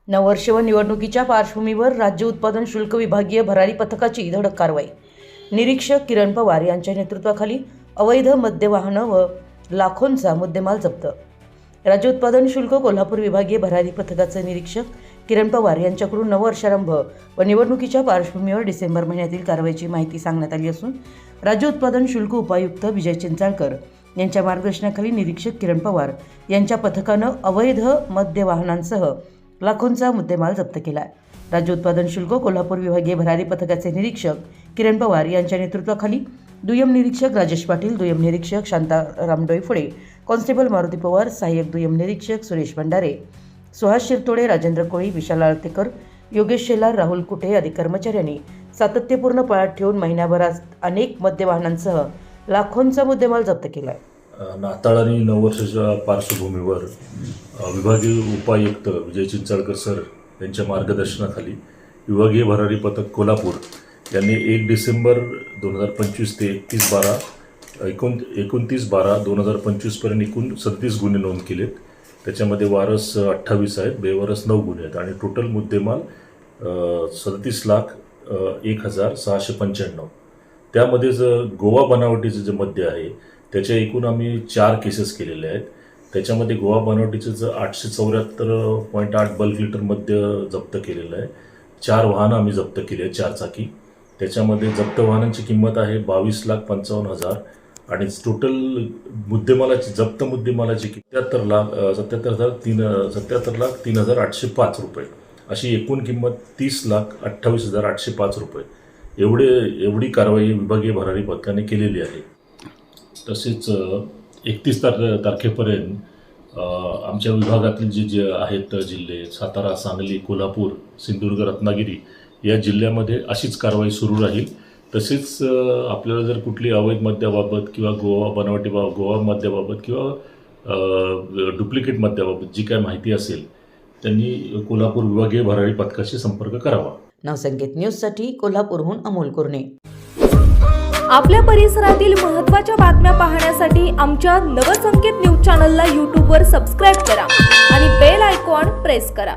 नववर्ष व निवडणुकीच्या पार्श्वभूमीवर राज्य उत्पादन शुल्क विभागीय भरारी पथकाची धडक कारवाई। निरीक्षक किरण पवार यांच्या नेतृत्वाखाली अवैध मद्य वाहनं व लाखोंचा मुद्देमाल जप्त। राज्य उत्पादन शुल्क कोल्हापूर विभागीय भरारी पथकाचे निरीक्षक किरण पवार यांच्याकडून नववर्षारंभ व निवडणुकीच्या पार्श्वभूमीवर डिसेंबर महिन्यातील कारवाईची माहिती सांगण्यात आली असून राज्य उत्पादन शुल्क उपायुक्त विजय चिंचाळकर यांच्या मार्गदर्शनाखाली निरीक्षक किरण पवार यांच्या पथकानं अवैध मद्य वाहनांसह लाखोंचा मुद्देमाल जप्त केला आहे। राज्य उत्पादन शुल्क कोल्हापूर विभागीय भरारी पथकाचे निरीक्षक किरण पवार यांच्या नेतृत्वाखाली दुय्यम निरीक्षक राजेश पाटील, दुय्यम निरीक्षक शांताराम डोईफोडे, कॉन्स्टेबल मारुती पवार, सहाय्यक दुय्यम निरीक्षक सुरेश भंडारे, सुहास शिरतोडे, राजेंद्र कोळी, विशाल आळतेकर, योगेश शेलार, राहुल कुटे आदी कर्मचाऱ्यांनी सातत्यपूर्ण पाळत ठेवून महिन्याभरात अनेक मद्य वाहनांसह लाखोंचा मुद्देमाल जप्त केला आहे। नाताळ आणि नववर्षाच्या पार्श्वभूमीवर विभागीय उपायुक्त विजय चिंचाळकर सर यांच्या मार्गदर्शनाखाली विभागीय भरारी पथक कोल्हापूर यांनी 1 डिसेंबर 2025 ते 29/12/2025 पर्यंत एकूण 37 गुन्हे नोंद केलेत। त्याच्यामध्ये वारस 28 आहेत, बेवारस 9 गुन्हे आहेत आणि टोटल मुद्देमाल 37,01,695। त्यामध्ये गोवा बनावटीचं जे मद्य आहे त्याच्या एकूण आम्ही 4 केसेस केलेले आहेत। त्याच्यामध्ये गोवा बनावटीचं 874.8 बल्क लिटर मद्य जप्त केलेलं आहे। 4 वाहनं आम्ही जप्त केली आहेत, 4 चाकी। त्याच्यामध्ये जप्त वाहनांची किंमत आहे 22,55,000 आणि टोटल जप्त मुद्देमालाची 77,03,805 रुपये अशी एकूण किंमत 30,28,805 रुपये एवढी कारवाई विभागीय भरारी पथकाने केलेली आहे। तसेच 31 तारखेपर्यंत आमच्या विभागातील जे आहेत जिल्हे सातारा, सांगली, कोल्हापूर, सिंधुदुर्ग, रत्नागिरी या जिल्ह्यामध्ये अशीच कारवाई सुरू राहील। तसेच आपल्याला जर कुठली अवैध मद्याबाबत किंवा गोवा मद्याबाबत किंवा डुप्लिकेट मद्याबाबत जी काय माहिती असेल त्यांनी कोल्हापूर विभागीय भरारी पथकाशी संपर्क करावा। नवसंकेत न्यूजसाठी कोल्हापूरहून अमोल कुर्णे। आपल्या परिसरातील महत्त्वाच्या बातम्या पाहण्यासाठी आमच्या नवसंकेत न्यूज चॅनलला यूट्यूबवर सबस्क्राईब करा आणि बेल आयकॉन प्रेस करा।